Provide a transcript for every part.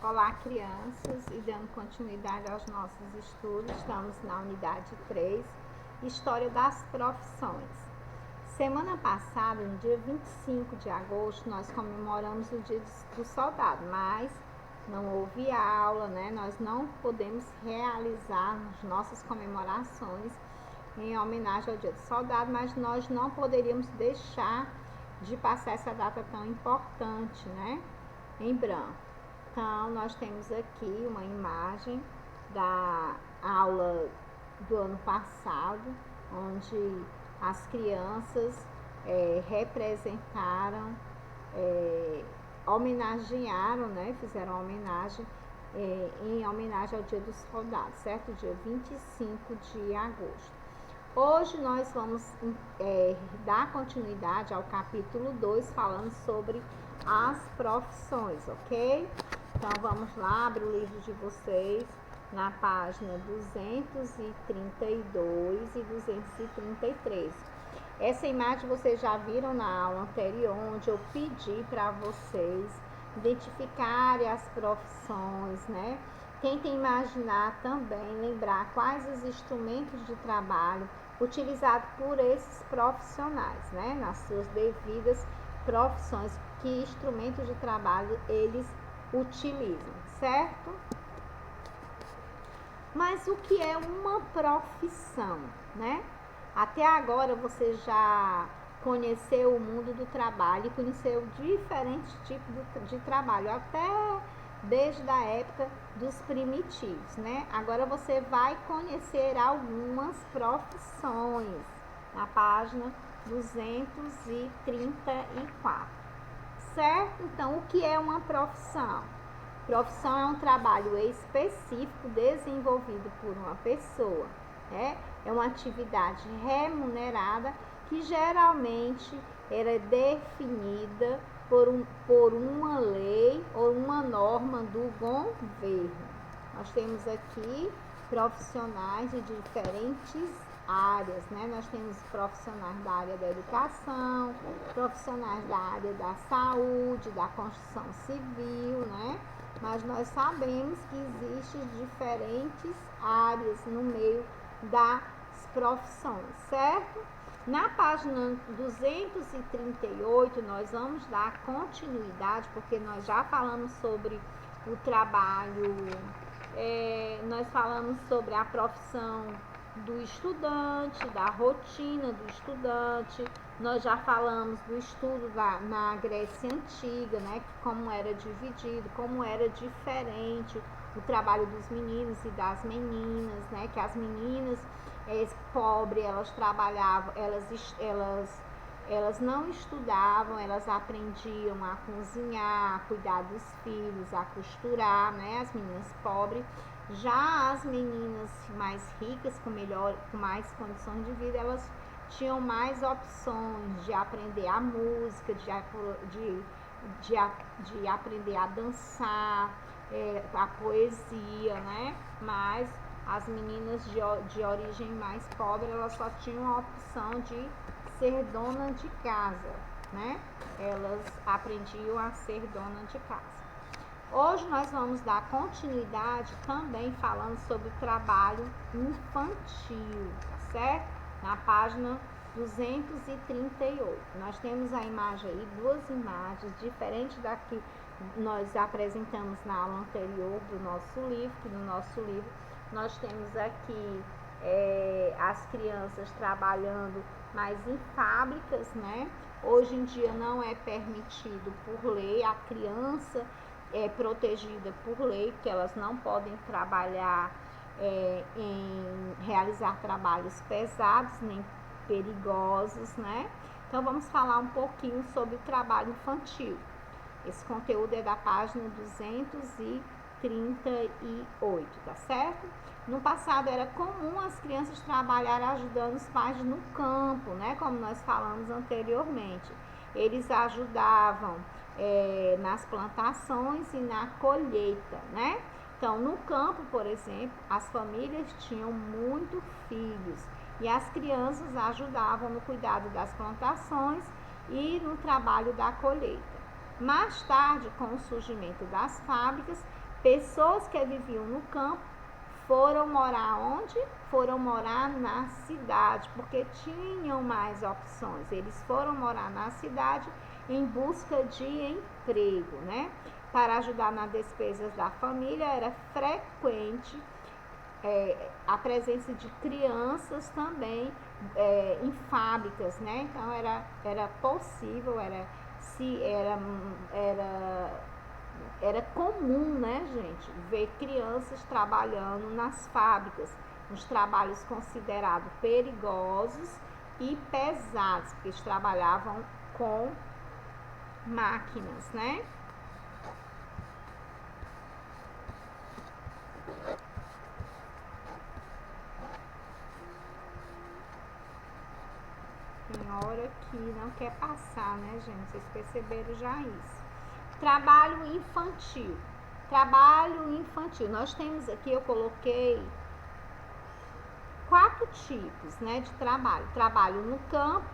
Olá, crianças, e dando continuidade aos nossos estudos, estamos na unidade 3, História das Profissões. Semana passada, no dia 25 de agosto, nós comemoramos o Dia do Soldado, mas não houve aula, né? Nós não podemos realizar as nossas comemorações em homenagem ao Dia do Soldado, mas nós não poderíamos deixar de passar essa data tão importante, né? Em branco. Então, nós temos aqui uma imagem da aula do ano passado, onde as crianças representaram, homenagearam, né? Fizeram uma homenagem em homenagem ao Dia dos Soldados, certo? Dia 25 de agosto. Hoje nós vamos dar continuidade ao capítulo 2, falando sobre as profissões, ok? Então vamos lá, abre o livro de vocês na página 232 e 233. Essa imagem vocês já viram na aula anterior, onde eu pedi para vocês identificarem as profissões, né? Tentem imaginar também, lembrar quais os instrumentos de trabalho utilizados por esses profissionais, né? Nas suas devidas profissões, que instrumentos de trabalho eles utilizam, certo? Mas o que é uma profissão, né? Até agora você já conheceu o mundo do trabalho e conheceu diferentes tipos de trabalho, até desde a época dos primitivos, né? Agora você vai conhecer algumas profissões na página 234, certo? Então, o que é uma profissão? Profissão é um trabalho específico desenvolvido por uma pessoa, né? É uma atividade remunerada que geralmente era definida por uma lei ou uma norma do governo. Nós temos aqui profissionais de diferentes áreas, né? Nós temos profissionais da área da educação, profissionais da área da saúde, da construção civil, né? Mas nós sabemos que existem diferentes áreas no meio das profissões, certo? Na página 238, nós vamos dar continuidade, porque nós já falamos sobre o trabalho, nós falamos sobre a profissão do estudante, da rotina do estudante. Nós já falamos do estudo na Grécia Antiga, né? Como era dividido, como era diferente o trabalho dos meninos e das meninas, né? Que as meninas pobres, elas trabalhavam, elas não estudavam, elas aprendiam a cozinhar, a cuidar dos filhos, a costurar, né? As meninas pobres. Já as meninas mais ricas, com mais condições de vida, elas tinham mais opções de aprender a música, de aprender a dançar, a poesia, né? Mas as meninas de origem mais pobre, elas só tinham a opção de ser dona de casa, né? Elas aprendiam a ser dona de casa. Hoje nós vamos dar continuidade também falando sobre o trabalho infantil, tá certo? Na página 238. Nós temos a imagem aí, duas imagens diferentes da que nós apresentamos na aula anterior do nosso livro, que no nosso livro nós temos aqui as crianças trabalhando mais em fábricas, né? Hoje em dia não é permitido por lei, a criança é protegida por lei, porque elas não podem trabalhar em realizar trabalhos pesados nem perigosos, né? Então vamos falar um pouquinho sobre o trabalho infantil. Esse conteúdo é da página 238, tá certo? No passado era comum as crianças trabalharem ajudando os pais no campo, né? Como nós falamos anteriormente. Eles ajudavam nas plantações e na colheita, né? Então, no campo, por exemplo, as famílias tinham muitos filhos e as crianças ajudavam no cuidado das plantações e no trabalho da colheita. Mais tarde, com o surgimento das fábricas, Pessoas que viviam no campo foram morar onde? Foram morar na cidade, porque tinham mais opções. Eles foram morar na cidade em busca de emprego, né? Para ajudar nas despesas da família, era frequente a presença de crianças também em fábricas, né? Então era possível, era comum, né, gente, ver crianças trabalhando nas fábricas, nos trabalhos considerados perigosos e pesados, porque eles trabalhavam com máquinas, né? Tem hora que não quer passar, né, gente? Vocês perceberam já isso. Trabalho infantil. Trabalho infantil. Nós temos aqui, eu coloquei 4 tipos, né, de trabalho. Trabalho no campo,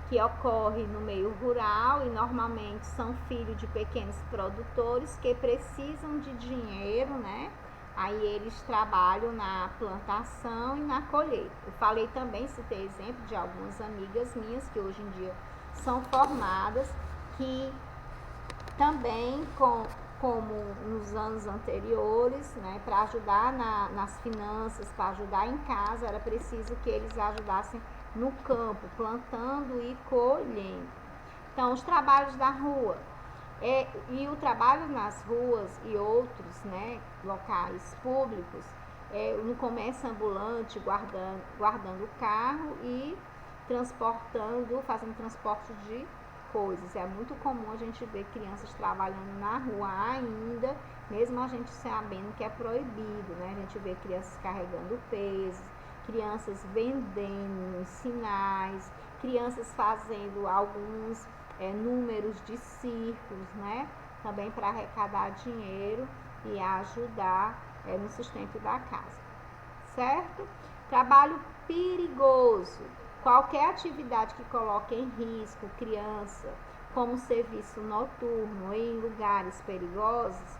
que ocorre no meio rural e normalmente são filhos de pequenos produtores que precisam de dinheiro, né? Aí eles trabalham na plantação e na colheita. Eu falei também, citei exemplo de algumas amigas minhas que hoje em dia são formadas, que também como nos anos anteriores, né, para ajudar nas finanças, para ajudar em casa, era preciso que eles ajudassem no campo, plantando e colhendo. Então, os trabalhos da rua e o trabalho nas ruas e outros, né, locais públicos, no comércio ambulante, guardando o carro e fazendo transporte de coisas. É muito comum a gente ver crianças trabalhando na rua ainda, mesmo a gente sabendo que é proibido, né? A gente vê crianças carregando pesos, crianças vendendo nos sinais, crianças fazendo alguns números de circos, né? Também para arrecadar dinheiro e ajudar no sustento da casa, certo? Trabalho perigoso. Qualquer atividade que coloque em risco criança, como serviço noturno em lugares perigosos,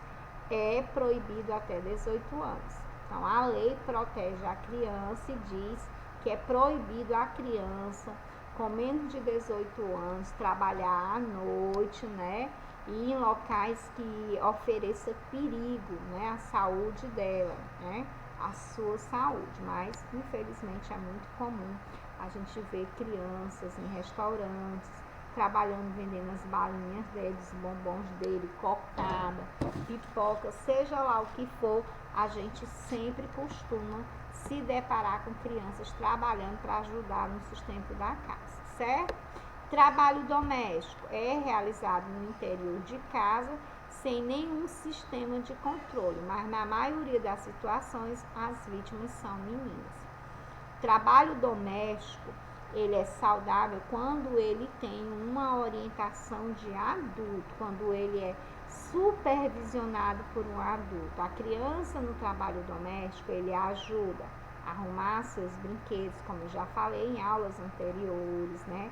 é proibido até 18 anos. Então, a lei protege a criança e diz que é proibido a criança com menos de 18 anos trabalhar à noite, né? E em locais que ofereça perigo, né? À saúde dela, né? A sua saúde. Mas, infelizmente, é muito comum a gente ver crianças em restaurantes trabalhando, vendendo as balinhas deles, os bombons dele, cocada, pipoca, seja lá o que for, a gente sempre costuma se deparar com crianças trabalhando para ajudar no sustento da casa, certo? Trabalho doméstico é realizado no interior de casa sem nenhum sistema de controle, mas na maioria das situações as vítimas são meninas. Trabalho doméstico, ele é saudável quando ele tem uma orientação de adulto, quando ele é supervisionado por um adulto. A criança no trabalho doméstico, ele ajuda a arrumar seus brinquedos, como eu já falei em aulas anteriores, né?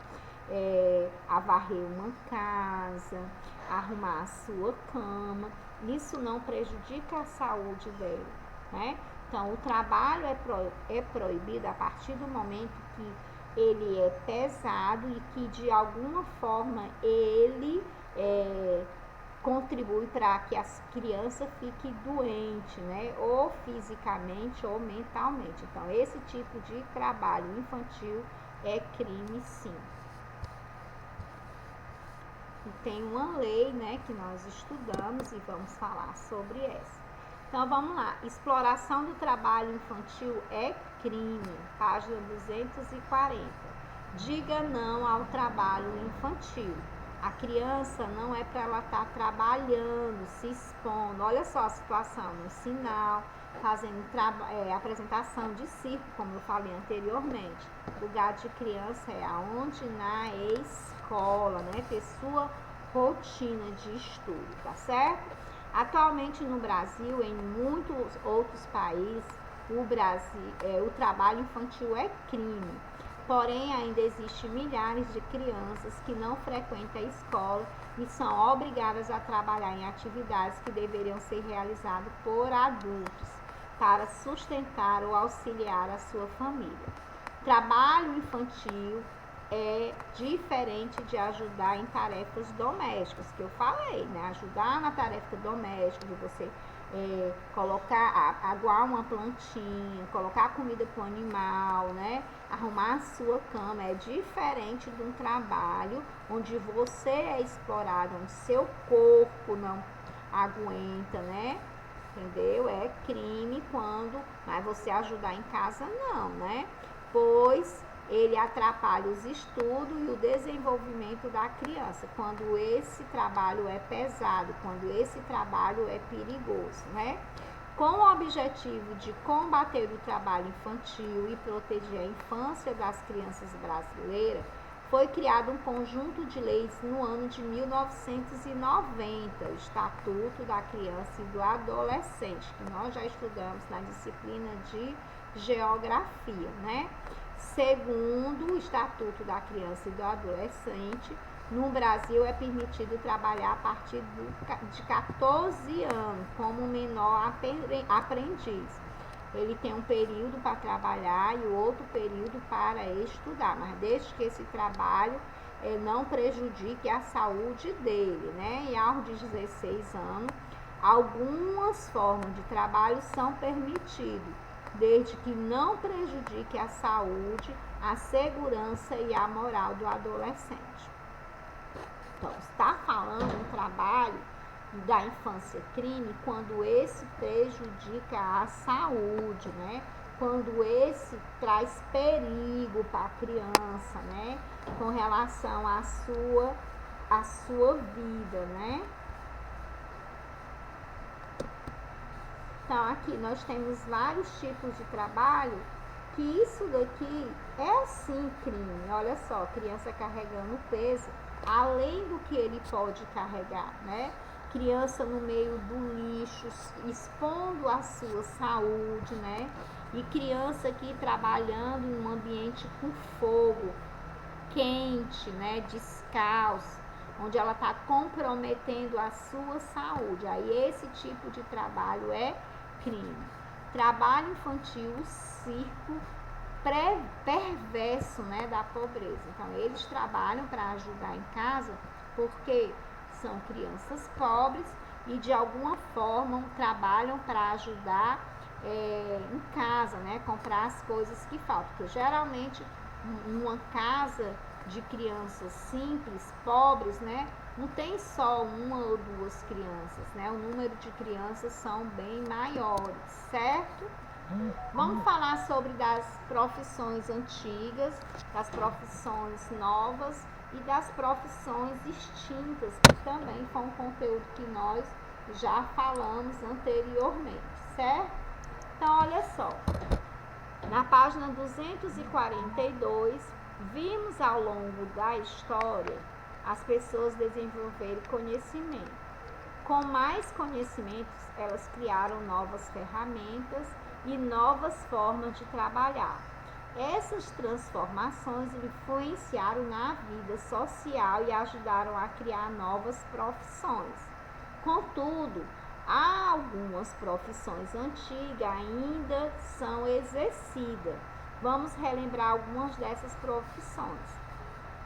A varrer uma casa, a arrumar a sua cama. Isso não prejudica a saúde dele, né? Então, o trabalho é proibido a partir do momento que ele é pesado e que, de alguma forma, ele contribui para que a criança fique doente, né? Ou fisicamente ou mentalmente. Então, esse tipo de trabalho infantil é crime, sim. E tem uma lei, né, que nós estudamos e vamos falar sobre essa. Então, vamos lá. Exploração do trabalho infantil é crime. Página 240. Diga não ao trabalho infantil. A criança não é para ela estar trabalhando, se expondo. Olha só a situação, no sinal, fazendo apresentação de circo, como eu falei anteriormente. O lugar de criança é aonde? Na escola, né? Ter sua rotina de estudo, tá certo? Atualmente no Brasil, em muitos outros países, o trabalho infantil é crime. Porém, ainda existem milhares de crianças que não frequentam a escola e são obrigadas a trabalhar em atividades que deveriam ser realizadas por adultos para sustentar ou auxiliar a sua família. Trabalho infantil é diferente de ajudar em tarefas domésticas, que eu falei, né? Ajudar na tarefa doméstica, de você aguar uma plantinha, colocar comida para o animal, né? Arrumar a sua cama, é diferente de um trabalho onde você é explorado, onde seu corpo não aguenta, né? Entendeu? É crime mas você ajudar em casa não, né? Pois ele atrapalha os estudos e o desenvolvimento da criança, quando esse trabalho é pesado, quando esse trabalho é perigoso, né? Com o objetivo de combater o trabalho infantil e proteger a infância das crianças brasileiras, foi criado um conjunto de leis no ano de 1990, o Estatuto da Criança e do Adolescente, que nós já estudamos na disciplina de Geografia, né? Segundo o Estatuto da Criança e do Adolescente, no Brasil é permitido trabalhar a partir de 14 anos como menor aprendiz. Ele tem um período para trabalhar e o outro período para estudar, mas desde que esse trabalho não prejudique a saúde dele, né? E aos 16 anos, algumas formas de trabalho são permitidas, desde que não prejudique a saúde, a segurança e a moral do adolescente. Então, está falando um trabalho da infância crime quando esse prejudica a saúde, né? Quando esse traz perigo para a criança, né? Com relação à sua vida, né? Então, aqui nós temos vários tipos de trabalho que isso daqui é sim crime. Olha só, criança carregando peso além do que ele pode carregar, né? Criança no meio do lixo, expondo a sua saúde, né? E criança aqui trabalhando em um ambiente com fogo quente, né? Descalço, onde ela está comprometendo a sua saúde. Aí esse tipo de trabalho é crime. Trabalho infantil, o circo perverso, né, da pobreza. Então, eles trabalham para ajudar em casa porque são crianças pobres e, de alguma forma, trabalham para ajudar em casa, né, comprar as coisas que faltam. Porque, geralmente, uma casa de crianças simples, pobres, né, não tem só uma ou duas crianças, né, o número de crianças são bem maiores, certo? Vamos falar sobre das profissões antigas, das profissões novas e das profissões extintas, que também foi um conteúdo que nós já falamos anteriormente, certo? Então, olha só, na página 242, vimos ao longo da história as pessoas desenvolverem conhecimento. Com mais conhecimentos, elas criaram novas ferramentas e novas formas de trabalhar. Essas transformações influenciaram na vida social e ajudaram a criar novas profissões. Contudo, há algumas profissões antigas ainda são exercidas. Vamos relembrar algumas dessas profissões.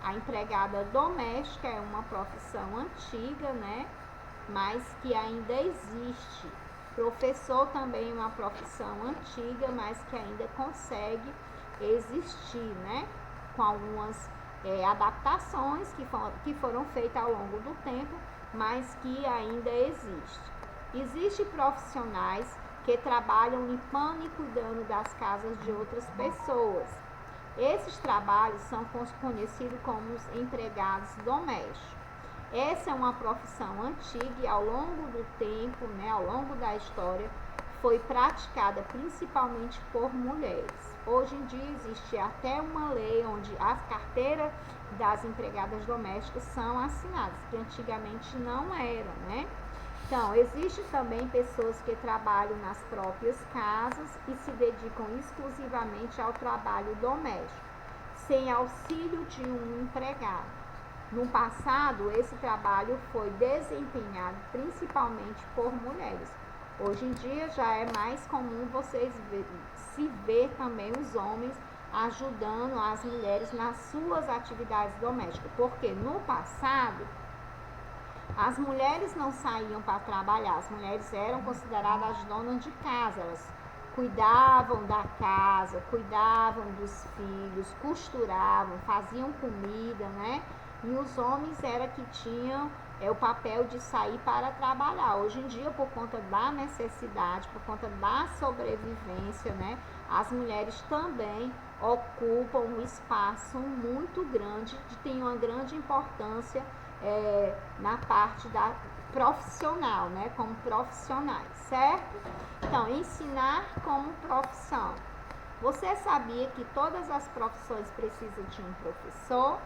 A empregada doméstica é uma profissão antiga, né? Mas que ainda existe. Professor também é uma profissão antiga, mas que ainda consegue existir, né? Com algumas adaptações que foram feitas ao longo do tempo, mas que ainda existe. Existem profissionais que trabalham limpando e cuidando das casas de outras pessoas. Esses trabalhos são conhecidos como os empregados domésticos. Essa é uma profissão antiga e ao longo do tempo, né, ao longo da história, foi praticada principalmente por mulheres. Hoje em dia existe até uma lei onde as carteiras das empregadas domésticas são assinadas, que antigamente não eram, né? Então, existem também pessoas que trabalham nas próprias casas e se dedicam exclusivamente ao trabalho doméstico. sem auxílio de um empregado. No passado, esse trabalho foi desempenhado principalmente por mulheres. Hoje em dia já é mais comum se ver também os homens ajudando as mulheres nas suas atividades domésticas, porque no passado as mulheres não saíam para trabalhar, as mulheres eram consideradas as donas de casa, elas cuidavam da casa, cuidavam dos filhos, costuravam, faziam comida, né? E os homens era que tinham o papel de sair para trabalhar. Hoje em dia, por conta da necessidade, por conta da sobrevivência, né? As mulheres também ocupam um espaço muito grande, tem uma grande importância na parte da profissional, né? Como profissionais, certo? Então, ensinar como profissão. Você sabia que todas as profissões precisam de um professor?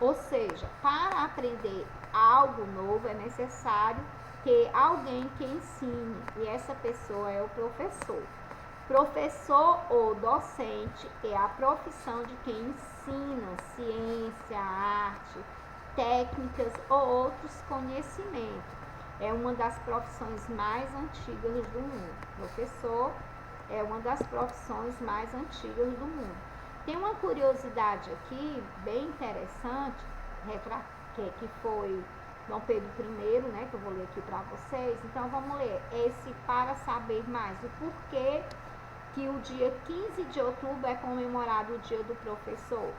Ou seja, para aprender algo novo é necessário ter alguém que ensine, e essa pessoa é o professor. Professor ou docente é a profissão de quem ensina ciência, arte, técnicas ou outros conhecimentos. É uma das profissões mais antigas do mundo. Professor é uma das profissões mais antigas do mundo. Tem uma curiosidade aqui, bem interessante, que foi Dom Pedro I, né, que eu vou ler aqui para vocês. Então, vamos ler esse para saber mais o porquê que o dia 15 de outubro é comemorado o dia do professor,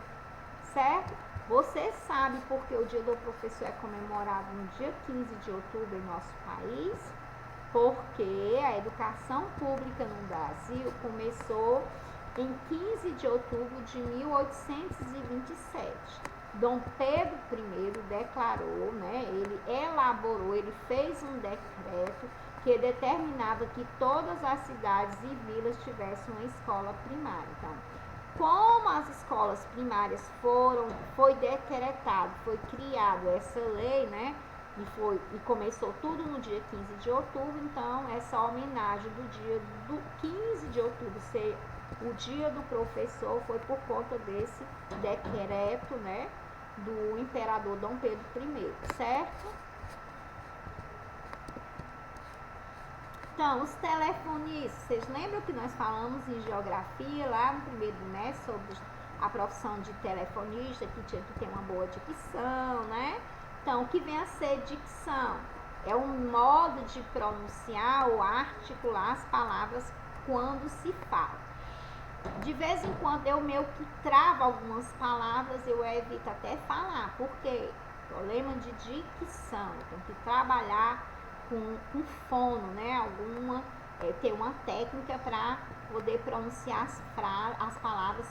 certo? Você sabe por que o dia do professor é comemorado no dia 15 de outubro em nosso país? Porque a educação pública no Brasil começou em 15 de outubro de 1827. Dom Pedro I declarou, né, ele elaborou, ele fez um decreto que determinava que todas as cidades e vilas tivessem uma escola primária. Então, como as escolas primárias foi decretado, foi criado essa lei, né, e começou tudo no dia 15 de outubro, então essa homenagem do dia do 15 de outubro ser o dia do professor foi por conta desse decreto, né, do imperador Dom Pedro I, certo? Então, os telefonistas, vocês lembram que nós falamos em geografia lá no primeiro bimestre sobre a profissão de telefonista, que tinha que ter uma boa dicção, né? Então, o que vem a ser dicção? É um modo de pronunciar ou articular as palavras quando se fala. De vez em quando eu meio que travo algumas palavras, eu evito até falar, porque problema de dicção, eu tenho que trabalhar com fono, né? Ter uma técnica para poder pronunciar as palavras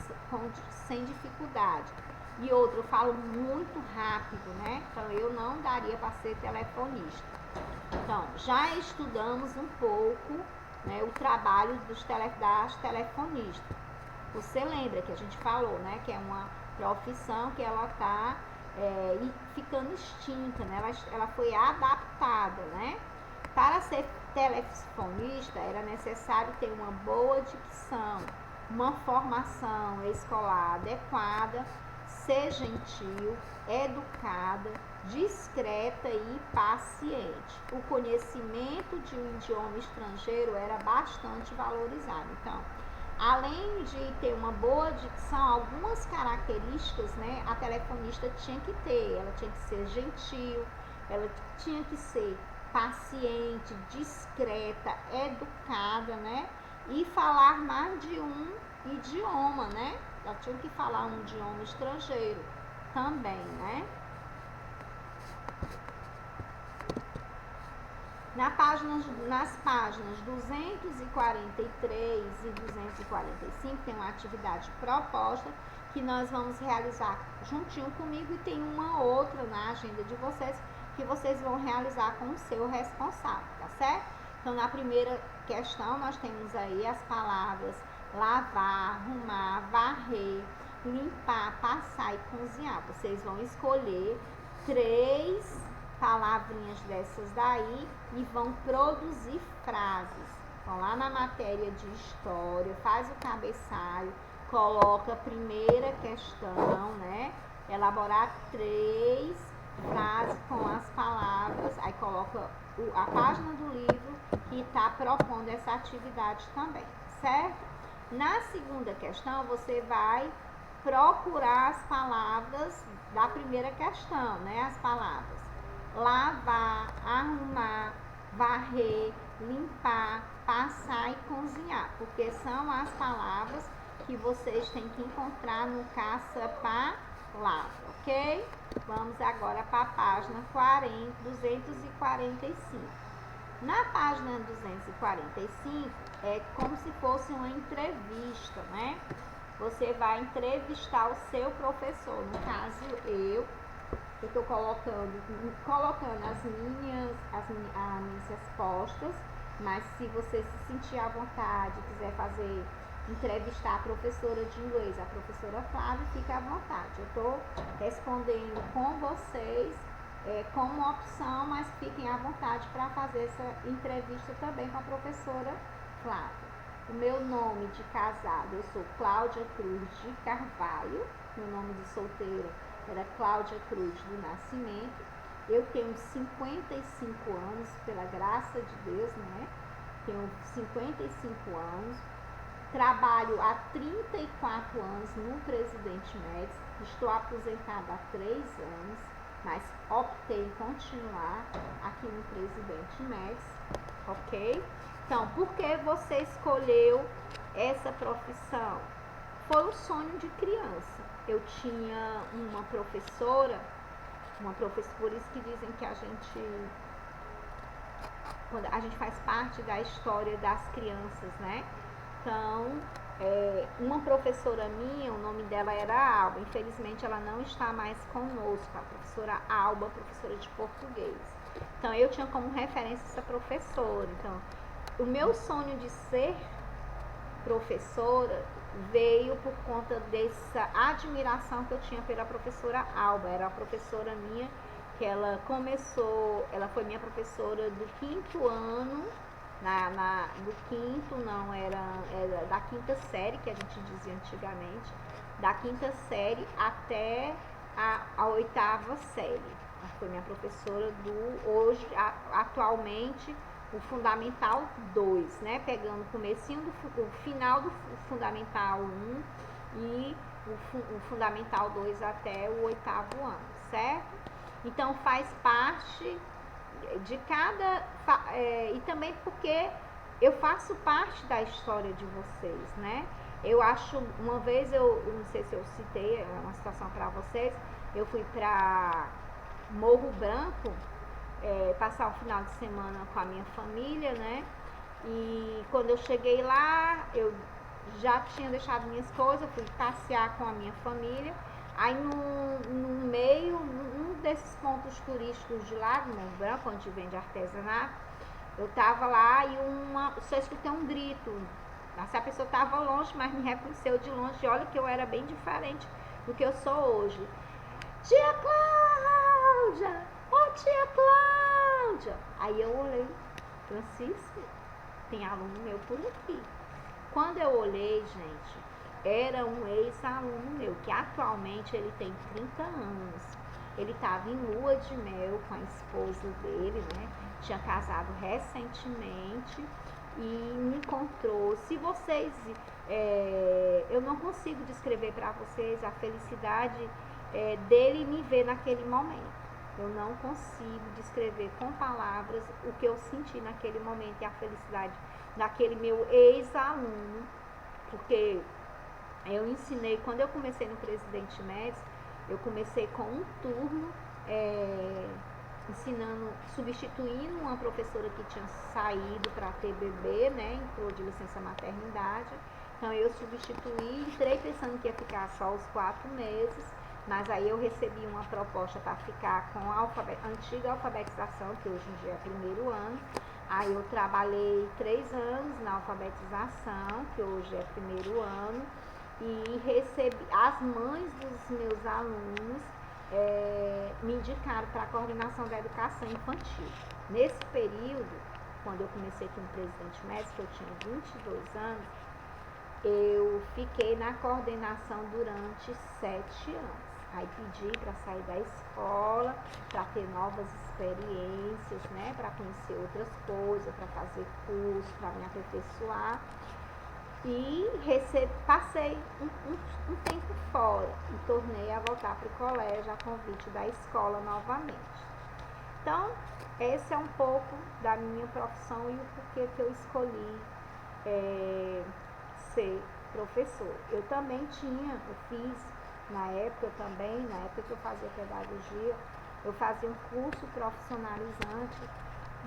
sem dificuldade. E outra, eu falo muito rápido, né? Então eu não daria para ser telefonista. Então, já estudamos um pouco, né, o trabalho das telefonistas. Você lembra que a gente falou, né, que é uma profissão que ela está ficando extinta, né? Ela foi adaptada, né? Para ser telefonista era necessário ter uma boa dicção, uma formação escolar adequada, ser gentil, educada, discreta e paciente. O conhecimento de um idioma estrangeiro era bastante valorizado. Então, além de ter uma boa dicção, algumas características, né, a telefonista tinha que ter. Ela tinha que ser gentil, ela tinha que ser paciente, discreta, educada, né, e falar mais de um idioma, né? Ela tinha que falar um idioma estrangeiro também, né? Nas páginas 243 e 245 tem uma atividade proposta que nós vamos realizar juntinho comigo, e tem uma outra na agenda de vocês que vocês vão realizar com o seu responsável, tá certo? Então, na primeira questão, nós temos aí as palavras lavar, arrumar, varrer, limpar, passar e cozinhar. Vocês vão escolher 3 palavrinhas dessas daí e vão produzir frases. Vão lá na matéria de história, faz o cabeçalho, coloca a primeira questão, né? Elaborar 3 frases com as palavras, aí coloca a página do livro que está propondo essa atividade também, certo? Na segunda questão, você vai procurar as palavras da primeira questão, né? As palavras lavar, arrumar, varrer, limpar, passar e cozinhar, porque são as palavras que vocês têm que encontrar no caça-palavra, ok? Vamos agora para a página 245. Na página 245 é como se fosse uma entrevista, né? Você vai entrevistar o seu professor. No caso, eu estou colocando as minhas respostas, mas se você se sentir à vontade, quiser entrevistar a professora de inglês, a professora Flávia, fica à vontade. Eu estou respondendo com vocês como opção, mas fiquem à vontade para fazer essa entrevista também com a professora Flávia. O meu nome de casada, eu sou Cláudia Cruz de Carvalho. Meu nome de solteira era Cláudia Cruz do Nascimento. Eu tenho 55 anos, pela graça de Deus, né? Tenho 55 anos. Trabalho há 34 anos no Presidente Médici. Estou aposentada há 3 anos, mas optei em continuar aqui no Presidente Médici, ok? Então, por que você escolheu essa profissão? Foi um sonho de criança. Eu tinha uma professora, por isso que dizem que quando a gente faz parte da história das crianças, né? Então, uma professora minha, o nome dela era Alba, infelizmente ela não está mais conosco, a professora Alba, professora de português. Então, eu tinha como referência essa professora. Então, o meu sonho de ser professora veio por conta dessa admiração que eu tinha pela professora Alba. Era a professora minha que ela foi minha professora do 5º ano, do 5º não, era da 5ª série, que a gente dizia antigamente, da 5ª série até a 8ª série. Ela foi minha professora hoje, atualmente, o Fundamental 2, né? Pegando o final do Fundamental 1 e o Fundamental 2 até o 8º ano, certo? Então, faz parte de cada... e também porque eu faço parte da história de vocês, né? Eu acho... Uma vez, eu não sei se eu citei uma situação para vocês, eu fui para Morro Branco, passar o final de semana com a minha família, né? E quando eu cheguei lá, eu já tinha deixado minhas coisas, fui passear com a minha família. Aí no meio, num desses pontos turísticos de lá, no Morro Branco, onde vende artesanato, eu tava lá e só escutei um grito. Essa pessoa tava longe, mas me reconheceu de longe. Olha que eu era bem diferente do que eu sou hoje. Tia Cláudia! Ô, tia Cláudia! Aí eu olhei, Francisco, tem aluno meu por aqui. Quando eu olhei, gente, era um ex-aluno meu, que atualmente ele tem 30 anos. Ele estava em lua de mel com a esposa dele, né? Tinha casado recentemente e me encontrou. Se vocês... eu não consigo descrever para vocês a felicidade dele me ver naquele momento. Eu não consigo descrever com palavras o que eu senti naquele momento e a felicidade daquele meu ex-aluno, porque eu ensinei, quando eu comecei no Presidente Médici, eu comecei com um turno substituindo uma professora que tinha saído para ter bebê, né, entrou de licença maternidade. Então eu substituí, entrei pensando que ia ficar só os 4 meses, mas aí eu recebi uma proposta para ficar com a antiga alfabetização, que hoje em dia é 1º ano. Aí eu trabalhei 3 anos na alfabetização, que hoje é 1º ano, e recebi, as mães dos meus alunos me indicaram para a coordenação da educação infantil. Nesse período, quando eu comecei aqui no Presidente Médici, que eu tinha 22 anos, eu fiquei na coordenação durante 7 anos. Aí pedi para sair da escola, para ter novas experiências, né? Para conhecer outras coisas, para fazer curso, para me aperfeiçoar. E passei um tempo fora e tornei a voltar para o colégio a convite da escola novamente. Então, esse é um pouco da minha profissão e o porquê que eu escolhi ser professor. Eu também eu fiz na época que eu fazia pedagogia, eu fazia um curso profissionalizante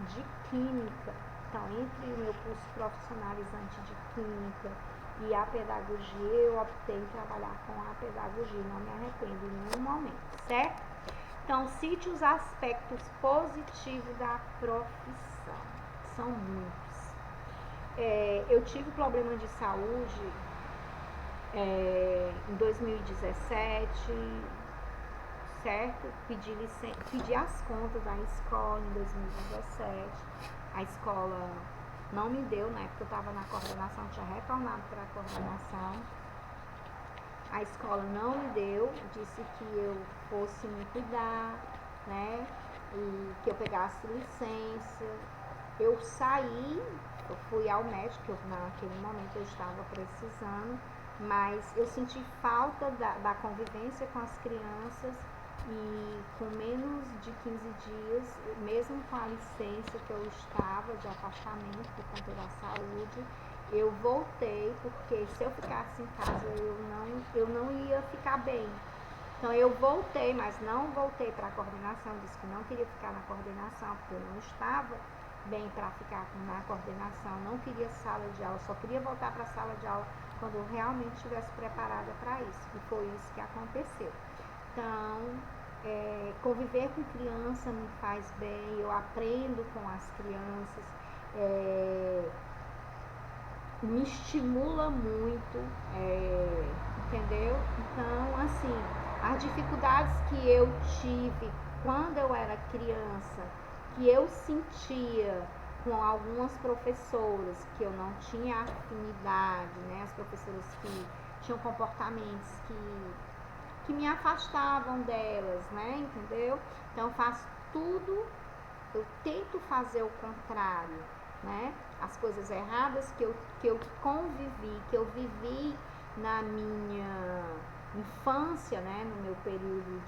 de química. Então, entre o meu curso profissionalizante de química e a pedagogia, eu optei em trabalhar com a pedagogia, não me arrependo em nenhum momento, certo? Então, cite os aspectos positivos da profissão. São muitos. Eu tive problema de saúde em 2017, certo? Pedi as contas da escola em 2017. A escola não me deu, na época eu estava na coordenação, tinha retornado para a coordenação. A escola não me deu, disse que eu fosse me cuidar, né? E que eu pegasse licença. Eu saí, eu fui ao médico, naquele momento eu estava precisando, mas eu senti falta da convivência com as crianças e com menos de 15 dias, mesmo com a licença que eu estava de afastamento por conta da saúde, eu voltei, porque se eu ficasse em casa eu não ia ficar bem. Então eu voltei, mas não voltei para a coordenação, disse que não queria ficar na coordenação, porque eu não estava bem para ficar na coordenação, não queria sala de aula, só queria voltar para a sala de aula quando eu realmente estivesse preparada para isso, e foi isso que aconteceu. Então, conviver com criança me faz bem, eu aprendo com as crianças, me estimula muito, entendeu? Então, assim, as dificuldades que eu tive quando eu era criança, que eu sentia com algumas professoras que eu não tinha afinidade, né? As professoras que tinham comportamentos que me afastavam delas, né? Entendeu? Então, eu faço tudo, eu tento fazer o contrário, né? As coisas erradas que eu convivi, que eu vivi na minha infância, né? No meu período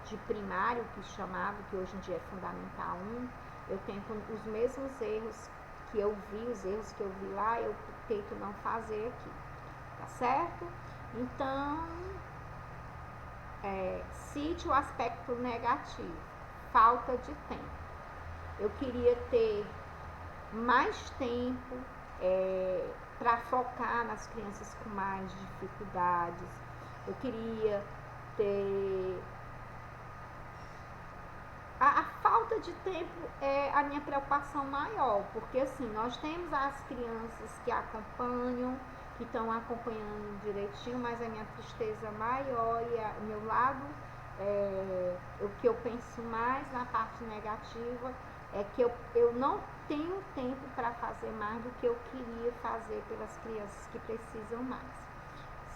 de primário, que chamava, que hoje em dia é Fundamental 1, eu tento os mesmos erros que eu vi, os erros que eu vi lá, eu tento não fazer aqui, tá certo? Então, cite o aspecto negativo, falta de tempo. Eu queria ter mais tempo para focar nas crianças com mais dificuldades. Eu queria ter... A falta de tempo é a minha preocupação maior, porque assim, nós temos as crianças que acompanham, que estão acompanhando direitinho, mas a minha tristeza maior e o meu lado, o que eu penso mais na parte negativa, é que eu não tenho tempo para fazer mais do que eu queria fazer pelas crianças que precisam mais,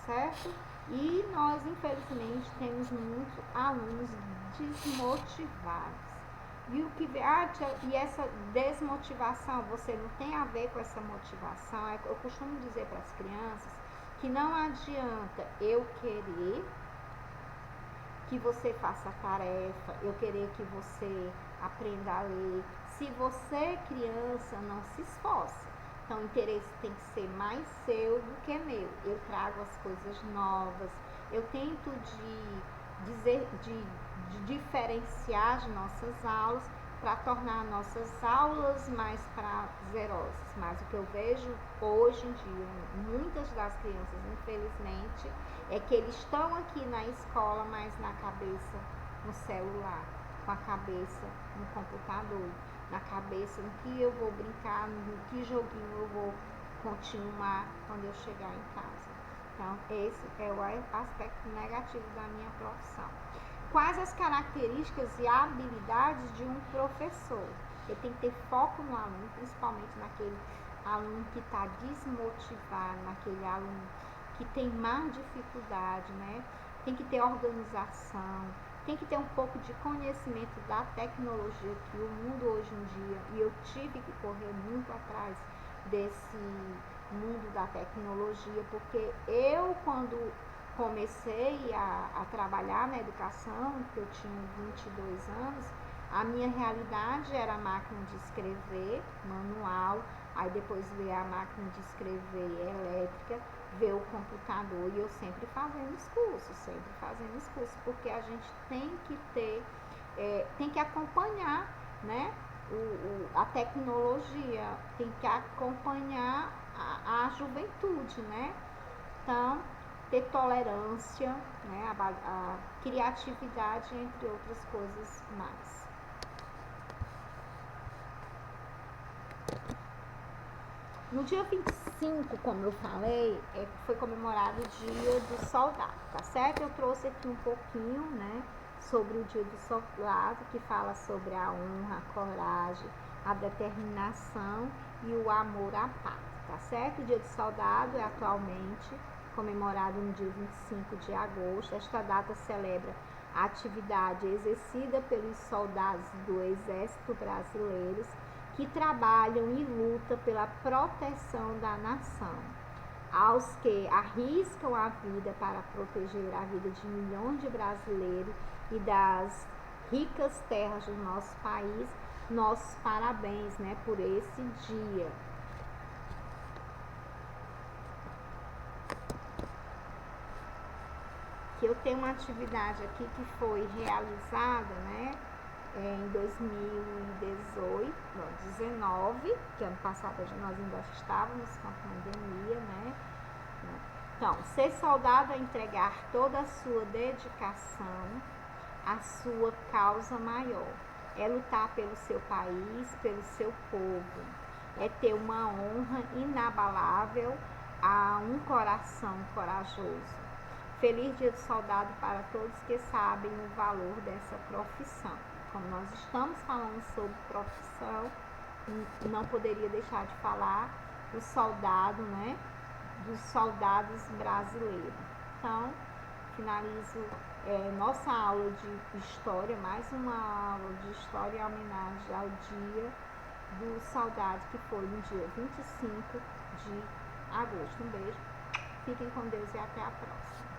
certo? E nós, infelizmente, temos muitos alunos desmotivados. E o que e essa desmotivação, você não tem a ver com essa motivação. Eu costumo dizer para as crianças que não adianta eu querer que você faça a tarefa, eu querer que você aprenda a ler, se você, criança, não se esforça. Então, o interesse tem que ser mais seu do que meu. Eu trago as coisas novas, eu tento de diferenciar as nossas aulas para tornar nossas aulas mais prazerosas. Mas o que eu vejo hoje em dia, muitas das crianças, infelizmente, é que eles estão aqui na escola, mas na cabeça no celular, com a cabeça no computador, na cabeça no que eu vou brincar, no que joguinho eu vou continuar quando eu chegar em casa. Então, esse é o aspecto negativo da minha profissão. Quais as características e habilidades de um professor? Ele tem que ter foco no aluno, principalmente naquele aluno que está desmotivado, naquele aluno que tem mais dificuldade, né? Tem que ter organização, tem que ter um pouco de conhecimento da tecnologia que o mundo hoje em dia, e eu tive que correr muito atrás desse mundo da tecnologia, porque eu, quando comecei a trabalhar na educação, que eu tinha 22 anos, a minha realidade era a máquina de escrever manual, aí depois veio a máquina de escrever elétrica, veio o computador, e eu sempre fazendo os cursos, porque a gente tem que ter, tem que acompanhar, né, a tecnologia, tem que acompanhar a juventude, né? Então, ter tolerância, né, a criatividade, entre outras coisas mais. No dia 25, como eu falei, foi comemorado o Dia do Soldado, tá certo? Eu trouxe aqui um pouquinho, né, sobre o Dia do Soldado, que fala sobre a honra, a coragem, a determinação e o amor à pátria, tá certo? O Dia do Soldado é atualmente comemorado no dia 25 de agosto. Esta data celebra a atividade exercida pelos soldados do Exército Brasileiro que trabalham e lutam pela proteção da nação, aos que arriscam a vida para proteger a vida de milhões de brasileiros e das ricas terras do nosso país. Nossos parabéns, né, por esse dia. Que eu tenho uma atividade aqui que foi realizada, né, em 2018, não, 19, que ano passado nós ainda estávamos com a pandemia, né? Então, ser soldado é entregar toda a sua dedicação à sua causa maior. É lutar pelo seu país, pelo seu povo. É ter uma honra inabalável a um coração corajoso. Feliz Dia do Soldado para todos que sabem o valor dessa profissão. Como nós estamos falando sobre profissão, não poderia deixar de falar do soldado, né? Dos soldados brasileiros. Então, finalizo nossa aula de história, mais uma aula de história em homenagem ao Dia do Soldado, que foi no dia 25 de agosto. Um beijo, fiquem com Deus e até a próxima.